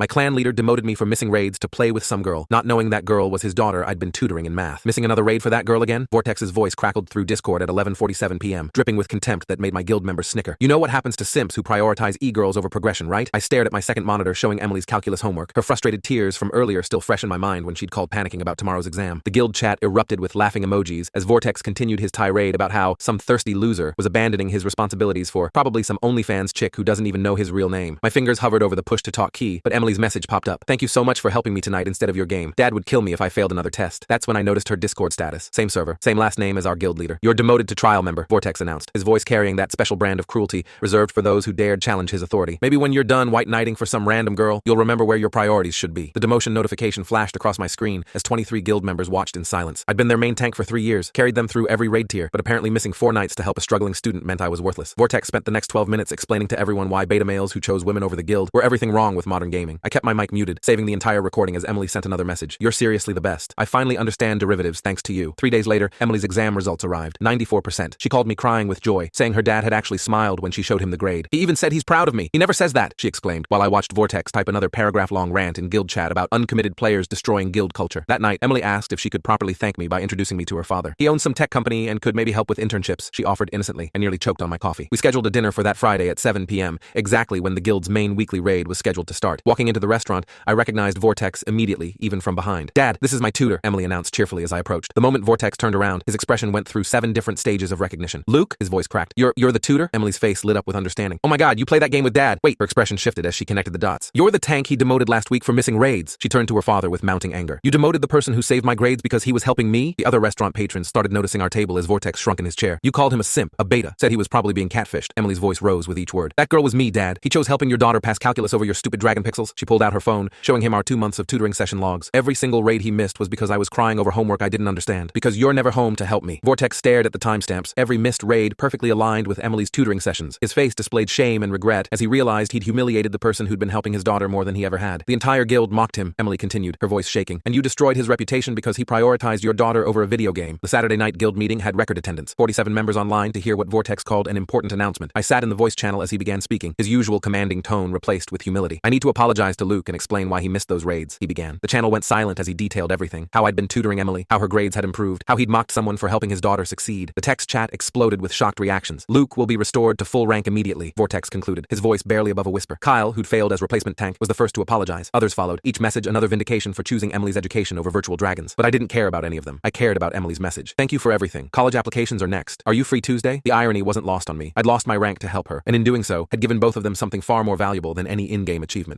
My clan leader demoted me for missing raids to play with some girl, not knowing that girl was his daughter I'd been tutoring in math. Missing another raid for that girl again? Vortex's voice crackled through Discord at 11:47 p.m., dripping with contempt that made my guild members snicker. You know what happens to simps who prioritize e-girls over progression, right? I stared at my second monitor showing Emily's calculus homework, her frustrated tears from earlier still fresh in my mind when she'd called panicking about tomorrow's exam. The guild chat erupted with laughing emojis as Vortex continued his tirade about how some thirsty loser was abandoning his responsibilities for probably some OnlyFans chick who doesn't even know his real name. My fingers hovered over the push-to-talk key, but Emily's message popped up. Thank you so much for helping me tonight instead of your game. Dad would kill me if I failed another test. That's when I noticed her Discord status. Same server, same last name as our guild leader. You're demoted to trial member, Vortex announced, his voice carrying that special brand of cruelty reserved for those who dared challenge his authority. Maybe when you're done white knighting for some random girl, you'll remember where your priorities should be. The demotion notification flashed across my screen as 23 guild members watched in silence. I'd been their main tank for 3 years, carried them through every raid tier, but apparently missing 4 nights to help a struggling student meant I was worthless. Vortex spent the next 12 minutes explaining to everyone why beta males who chose women over the guild were everything wrong with modern gaming. I kept my mic muted, saving the entire recording as Emily sent another message. You're seriously the best. I finally understand derivatives thanks to you. 3 days later, Emily's exam results arrived. 94%. She called me crying with joy, saying her dad had actually smiled when she showed him the grade. He even said he's proud of me. He never says that, she exclaimed, while I watched Vortex type another paragraph-long rant in guild chat about uncommitted players destroying guild culture. That night, Emily asked if she could properly thank me by introducing me to her father. He owns some tech company and could maybe help with internships, she offered innocently. I nearly choked on my coffee. We scheduled a dinner for that Friday at 7 p.m., exactly when the guild's main weekly raid was scheduled to start. Walking into the restaurant, I recognized Vortex immediately, even from behind. Dad, this is my tutor, Emily announced cheerfully as I approached. The moment Vortex turned around, his expression went through 7 different stages of recognition. Luke? His voice cracked. You're the tutor? Emily's face lit up with understanding. Oh my god, you play that game with Dad. Wait, her expression shifted as she connected the dots. You're the tank he demoted last week for missing raids. She turned to her father with mounting anger. You demoted the person who saved my grades because he was helping me? The other restaurant patrons started noticing our table as Vortex shrunk in his chair. You called him a simp, a beta, said he was probably being catfished. Emily's voice rose with each word. That girl was me, Dad. He chose helping your daughter pass calculus over your stupid dragon pixels. She pulled out her phone, showing him our 2 months of tutoring session logs. Every single raid he missed was because I was crying over homework I didn't understand. Because you're never home to help me. Vortex stared at the timestamps, every missed raid perfectly aligned with Emily's tutoring sessions. His face displayed shame and regret as he realized he'd humiliated the person who'd been helping his daughter more than he ever had. The entire guild mocked him, Emily continued, her voice shaking. And you destroyed his reputation because he prioritized your daughter over a video game. The Saturday night guild meeting had record attendance, 47 members online to hear what Vortex called an important announcement. I sat in the voice channel as he began speaking, his usual commanding tone replaced with humility. I need to apologize to Luke and explain why he missed those raids, he began. The channel went silent as he detailed everything. How I'd been tutoring Emily, how her grades had improved, how he'd mocked someone for helping his daughter succeed. The text chat exploded with shocked reactions. Luke will be restored to full rank immediately, Vortex concluded, his voice barely above a whisper. Kyle, who'd failed as replacement tank, was the first to apologize. Others followed, each message another vindication for choosing Emily's education over virtual dragons. But I didn't care about any of them. I cared about Emily's message. Thank you for everything. College applications are next. Are you free Tuesday? The irony wasn't lost on me. I'd lost my rank to help her, and in doing so, had given both of them something far more valuable than any in-game achievement.